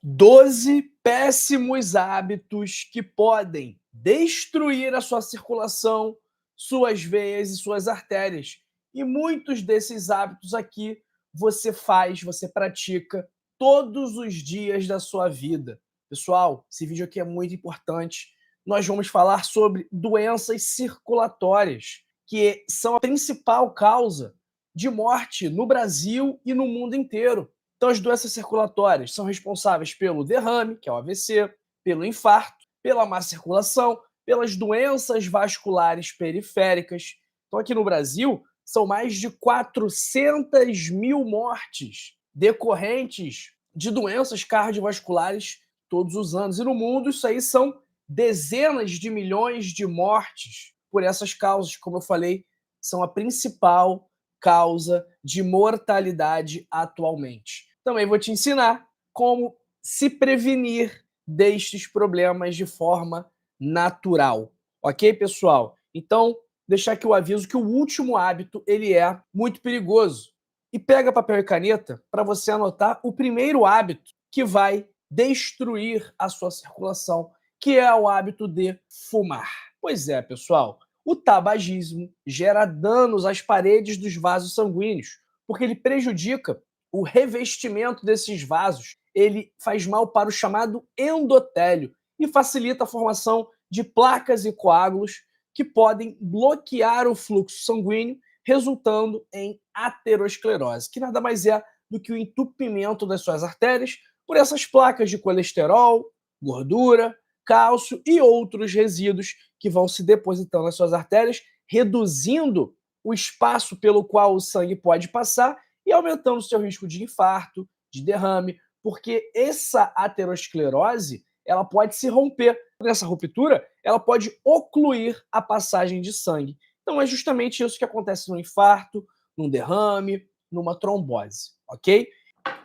12 péssimos hábitos que podem destruir a sua circulação, suas veias e suas artérias. E muitos desses hábitos aqui você pratica todos os dias da sua vida. Pessoal, esse vídeo aqui é muito importante. Nós vamos falar sobre doenças circulatórias, que são a principal causa de morte no Brasil e no mundo inteiro. Então, as doenças circulatórias são responsáveis pelo derrame, que é o AVC, pelo infarto, pela má circulação, pelas doenças vasculares periféricas. Então, aqui no Brasil, são mais de 400 mil mortes decorrentes de doenças cardiovasculares todos os anos. E no mundo, isso aí são dezenas de milhões de mortes por essas causas, como eu falei, são a principal causa de mortalidade atualmente. Também vou te ensinar como se prevenir destes problemas de forma natural. Ok, pessoal? Então, deixar aqui o aviso que o último hábito ele é muito perigoso. E pega papel e caneta para você anotar o primeiro hábito que vai destruir a sua circulação, que é o hábito de fumar. Pois é, pessoal, o tabagismo gera danos às paredes dos vasos sanguíneos, porque ele prejudica o revestimento desses vasos. Ele faz mal para o chamado endotélio e facilita a formação de placas e coágulos que podem bloquear o fluxo sanguíneo, resultando em aterosclerose, que nada mais é do que o entupimento das suas artérias por essas placas de colesterol, gordura, cálcio e outros resíduos que vão se depositando nas suas artérias, reduzindo o espaço pelo qual o sangue pode passar e aumentando o seu risco de infarto, de derrame, porque essa aterosclerose ela pode se romper. Nessa ruptura, ela pode ocluir a passagem de sangue. Então é justamente isso que acontece no infarto, num derrame, numa trombose, ok?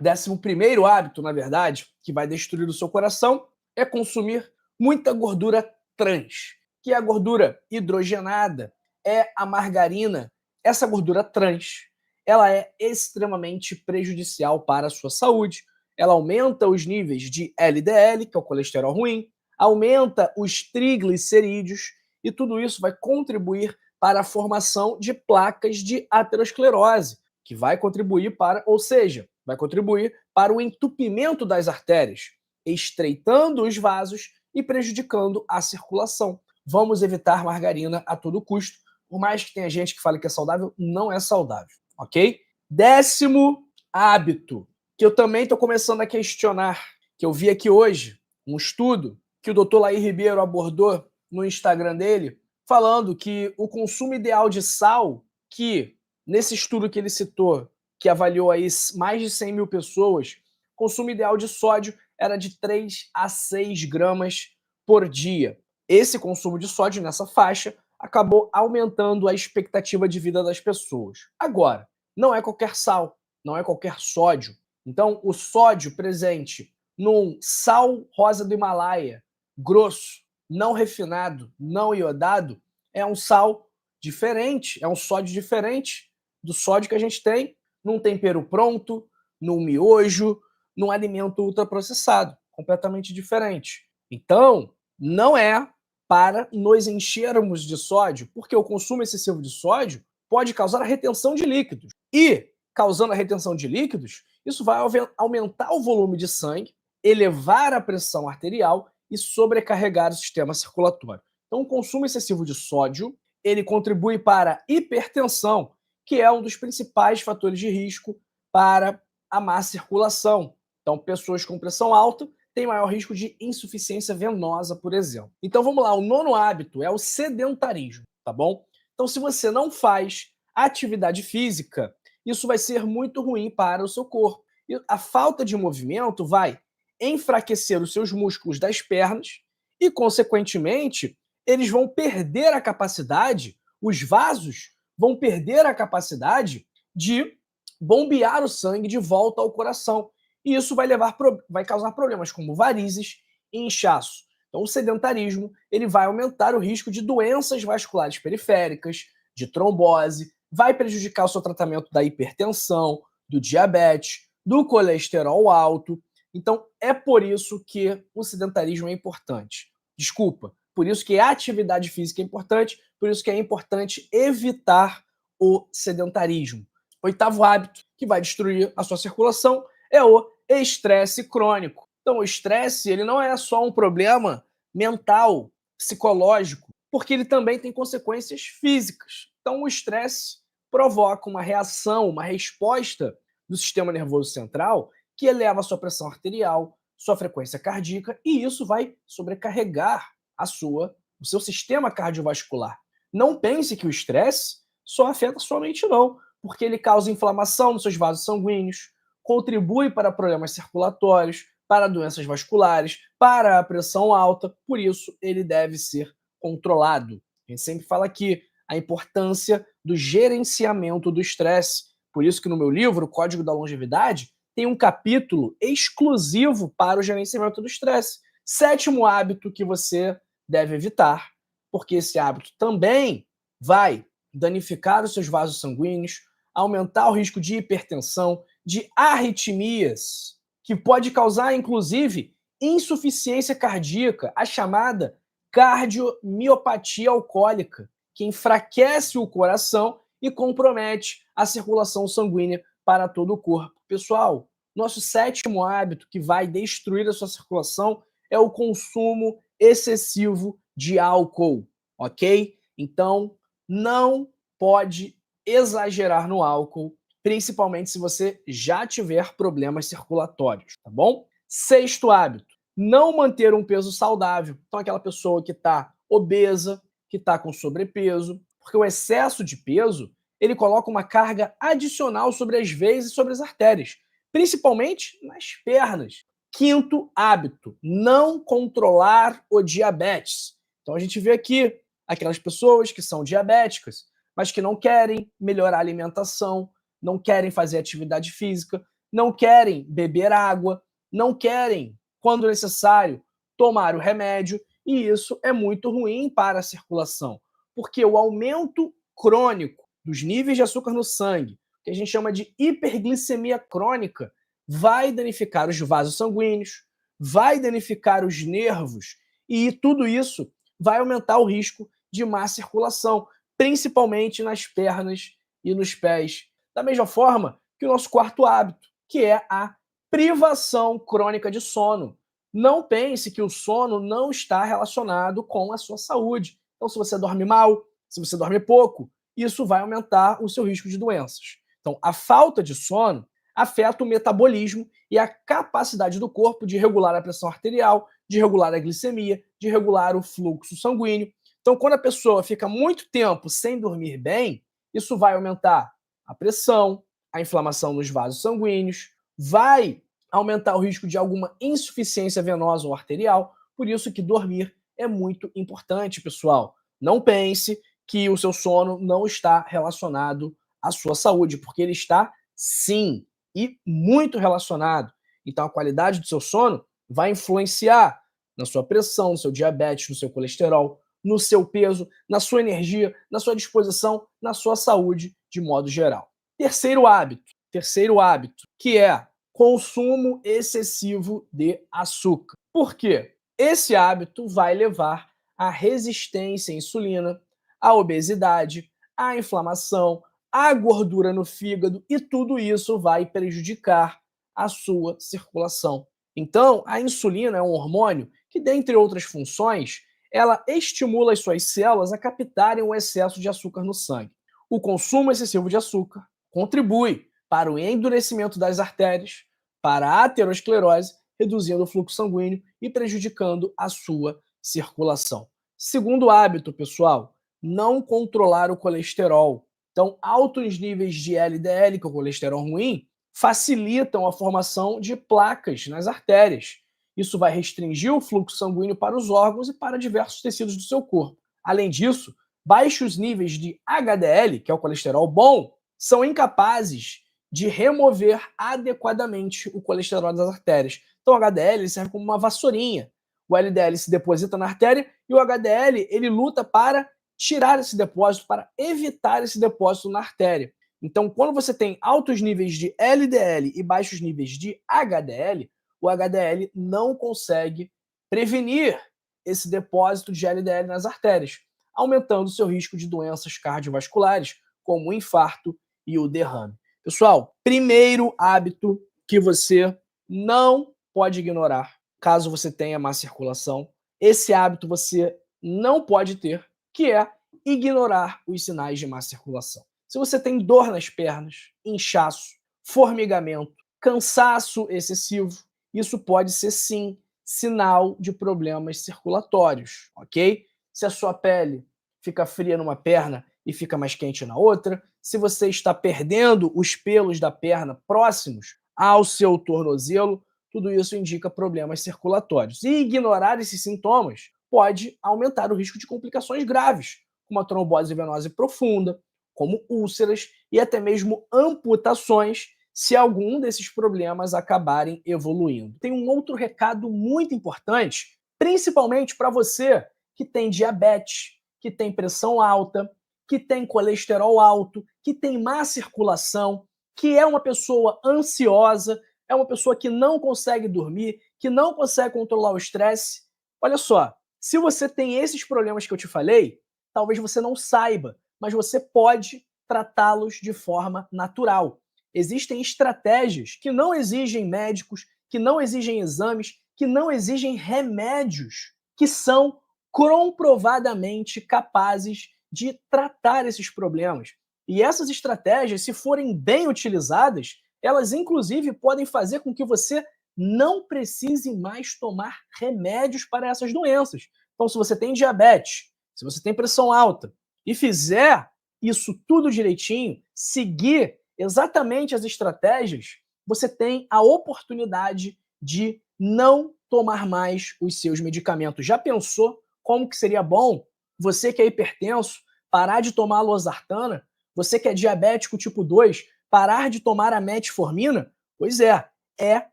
11º hábito, na verdade, que vai destruir o seu coração é consumir muita gordura trans, que é a gordura hidrogenada, é a margarina. Essa gordura trans, ela é extremamente prejudicial para a sua saúde. Ela aumenta os níveis de LDL, que é o colesterol ruim, aumenta os triglicerídeos e tudo isso vai contribuir para a formação de placas de aterosclerose, que vai contribuir para, ou seja, vai contribuir para o entupimento das artérias, estreitando os vasos e prejudicando a circulação. Vamos evitar margarina a todo custo. Por mais que tenha gente que fale que é saudável, não é saudável, ok? 10º hábito, que eu também estou começando a questionar, que eu vi aqui hoje, um estudo que o Dr. Laí Ribeiro abordou no Instagram dele, falando que o consumo ideal de sal, que nesse estudo que ele citou, que avaliou aí mais de 100 mil pessoas, o consumo ideal de sódio era de 3 a 6 gramas por dia. Esse consumo de sódio nessa faixa acabou aumentando a expectativa de vida das pessoas. Agora, não é qualquer sal, não é qualquer sódio. Então, o sódio presente num sal rosa do Himalaia, grosso, não refinado, não iodado, é um sal diferente, é um sódio diferente do sódio que a gente tem num tempero pronto, num miojo, num alimento ultraprocessado, completamente diferente. Então, não é para nos enchermos de sódio, porque o consumo excessivo de sódio pode causar a retenção de líquidos. E, causando a retenção de líquidos, isso vai aumentar o volume de sangue, elevar a pressão arterial e sobrecarregar o sistema circulatório. Então, o consumo excessivo de sódio, ele contribui para a hipertensão, que é um dos principais fatores de risco para a má circulação. Então, pessoas com pressão alta têm maior risco de insuficiência venosa, por exemplo. Então, vamos lá, o 9º hábito é o sedentarismo, tá bom? Então, se você não faz atividade física, isso vai ser muito ruim para o seu corpo. E a falta de movimento vai enfraquecer os seus músculos das pernas e, consequentemente, eles vão perder a capacidade, os vasos vão perder a capacidade de bombear o sangue de volta ao coração. E isso vai causar problemas como varizes e inchaço. Então, o sedentarismo ele vai aumentar o risco de doenças vasculares periféricas, de trombose, vai prejudicar o seu tratamento da hipertensão, do diabetes, do colesterol alto. Então, é por isso que o sedentarismo é importante. Desculpa, por isso que a atividade física é importante, por isso que é importante evitar o sedentarismo. Oitavo hábito que vai destruir a sua circulação é o estresse crônico. Então, o estresse ele não é só um problema mental, psicológico, porque ele também tem consequências físicas. Então, o estresse provoca uma reação, uma resposta do sistema nervoso central que eleva a sua pressão arterial, sua frequência cardíaca, e isso vai sobrecarregar o seu sistema cardiovascular. Não pense que o estresse só afeta a sua mente, não, porque ele causa inflamação nos seus vasos sanguíneos, contribui para problemas circulatórios, para doenças vasculares, para a pressão alta, por isso ele deve ser controlado. A gente sempre fala aqui a importância do gerenciamento do estresse. Por isso que no meu livro, o Código da Longevidade, tem um capítulo exclusivo para o gerenciamento do estresse. Sétimo hábito que você deve evitar, porque esse hábito também vai danificar os seus vasos sanguíneos, aumentar o risco de hipertensão, de arritmias, que pode causar, inclusive, insuficiência cardíaca, a chamada cardiomiopatia alcoólica, que enfraquece o coração e compromete a circulação sanguínea para todo o corpo. Pessoal, nosso sétimo hábito que vai destruir a sua circulação é o consumo excessivo de álcool, ok? Então, não pode exagerar no álcool, principalmente se você já tiver problemas circulatórios, tá bom? Sexto hábito, não manter um peso saudável. Então, aquela pessoa que está obesa, que está com sobrepeso, porque o excesso de peso, ele coloca uma carga adicional sobre as veias e sobre as artérias, principalmente nas pernas. Quinto hábito, não controlar o diabetes. Então, a gente vê aqui aquelas pessoas que são diabéticas, mas que não querem melhorar a alimentação, não querem fazer atividade física, não querem beber água, não querem, quando necessário, tomar o remédio, e isso é muito ruim para a circulação, porque o aumento crônico dos níveis de açúcar no sangue, que a gente chama de hiperglicemia crônica, vai danificar os vasos sanguíneos, vai danificar os nervos, e tudo isso vai aumentar o risco de má circulação, principalmente nas pernas e nos pés. Da mesma forma que o nosso quarto hábito, que é a privação crônica de sono. Não pense que o sono não está relacionado com a sua saúde. Então, se você dorme mal, se você dorme pouco, isso vai aumentar o seu risco de doenças. Então, a falta de sono afeta o metabolismo e a capacidade do corpo de regular a pressão arterial, de regular a glicemia, de regular o fluxo sanguíneo. Então, quando a pessoa fica muito tempo sem dormir bem, isso vai aumentar a pressão, a inflamação nos vasos sanguíneos, vai aumentar o risco de alguma insuficiência venosa ou arterial. Por isso que dormir é muito importante, pessoal. Não pense que o seu sono não está relacionado à sua saúde, porque ele está sim, e muito relacionado. Então, a qualidade do seu sono vai influenciar na sua pressão, no seu diabetes, no seu colesterol, no seu peso, na sua energia, na sua disposição, na sua saúde de modo geral. Terceiro hábito, que é consumo excessivo de açúcar. Por quê? Esse hábito vai levar à resistência à insulina, à obesidade, à inflamação, à gordura no fígado, e tudo isso vai prejudicar a sua circulação. Então, a insulina é um hormônio que, dentre outras funções, ela estimula as suas células a captarem o excesso de açúcar no sangue. O consumo excessivo de açúcar contribui para o endurecimento das artérias, para a aterosclerose, reduzindo o fluxo sanguíneo e prejudicando a sua circulação. Segundo hábito, pessoal, não controlar o colesterol. Então, altos níveis de LDL, que é o colesterol ruim, facilitam a formação de placas nas artérias. Isso vai restringir o fluxo sanguíneo para os órgãos e para diversos tecidos do seu corpo. Além disso, baixos níveis de HDL, que é o colesterol bom, são incapazes de remover adequadamente o colesterol das artérias. Então, o HDL serve como uma vassourinha. O LDL se deposita na artéria e o HDL ele luta para tirar esse depósito, para evitar esse depósito na artéria. Então, quando você tem altos níveis de LDL e baixos níveis de HDL, o o HDL não consegue prevenir esse depósito de LDL nas artérias, aumentando o seu risco de doenças cardiovasculares, como o infarto e o derrame. Pessoal, primeiro hábito que você não pode ignorar, caso você tenha má circulação, esse hábito você não pode ter, que é ignorar os sinais de má circulação. Se você tem dor nas pernas, inchaço, formigamento, cansaço excessivo, isso pode ser sim sinal de problemas circulatórios, ok? Se a sua pele fica fria numa perna e fica mais quente na outra, se você está perdendo os pelos da perna próximos ao seu tornozelo, tudo isso indica problemas circulatórios. E ignorar esses sintomas pode aumentar o risco de complicações graves, como a trombose venosa profunda, como úlceras e até mesmo amputações, se algum desses problemas acabarem evoluindo. Tem um outro recado muito importante, principalmente para você que tem diabetes, que tem pressão alta, que tem colesterol alto, que tem má circulação, que é uma pessoa ansiosa, é uma pessoa que não consegue dormir, que não consegue controlar o estresse. Olha só, se você tem esses problemas que eu te falei, talvez você não saiba, mas você pode tratá-los de forma natural. Existem estratégias que não exigem médicos, que não exigem exames, que não exigem remédios, que são comprovadamente capazes de tratar esses problemas. E essas estratégias, se forem bem utilizadas, elas inclusive podem fazer com que você não precise mais tomar remédios para essas doenças. Então, se você tem diabetes, se você tem pressão alta e fizer isso tudo direitinho, seguir exatamente as estratégias, você tem a oportunidade de não tomar mais os seus medicamentos. Já pensou como que seria bom você que é hipertenso parar de tomar a losartana? Você que é diabético tipo 2 parar de tomar a metformina? Pois é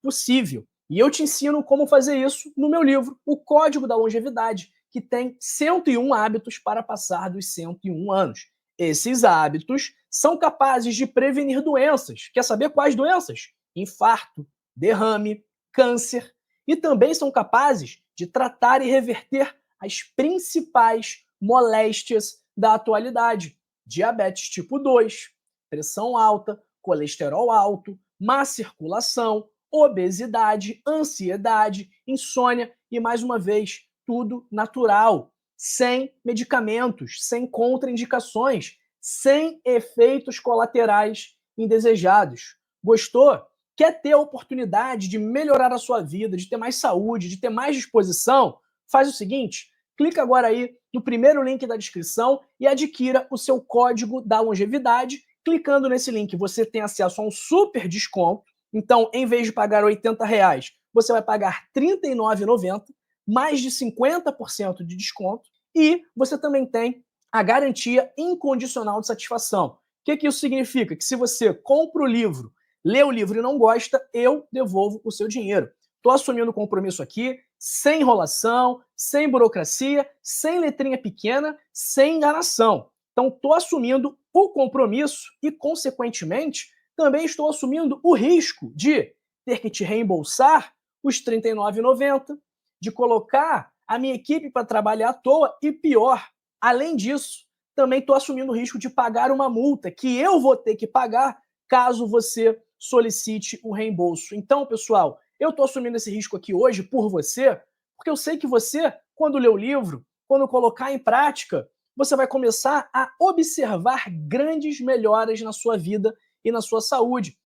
possível. E eu te ensino como fazer isso no meu livro, O Código da Longevidade, que tem 101 hábitos para passar dos 101 anos. Esses hábitos são capazes de prevenir doenças. Quer saber quais doenças? Infarto, derrame, câncer. E também são capazes de tratar e reverter as principais moléstias da atualidade: diabetes tipo 2, pressão alta, colesterol alto, má circulação, obesidade, ansiedade, insônia e, mais uma vez, tudo natural, sem medicamentos, sem contraindicações, sem efeitos colaterais indesejados. Gostou? Quer ter a oportunidade de melhorar a sua vida, de ter mais saúde, de ter mais disposição? Faz o seguinte, clica agora aí no primeiro link da descrição e adquira o seu código da longevidade. Clicando nesse link, você tem acesso a um super desconto. Então, em vez de pagar R$80, você vai pagar R$ 39,90, mais de 50% de desconto. E você também tem a garantia incondicional de satisfação. O que isso significa? Que se você compra o livro, lê o livro e não gosta, eu devolvo o seu dinheiro. Estou assumindo o compromisso aqui, sem enrolação, sem burocracia, sem letrinha pequena, sem enganação. Então, estou assumindo o compromisso e, consequentemente, também estou assumindo o risco de ter que te reembolsar os R$ 39,90, de colocar a minha equipe para trabalhar à toa e, pior, além disso, também estou assumindo o risco de pagar uma multa que eu vou ter que pagar caso você solicite o reembolso. Então, pessoal, eu estou assumindo esse risco aqui hoje por você, porque eu sei que você, quando ler o livro, quando colocar em prática, você vai começar a observar grandes melhoras na sua vida e na sua saúde.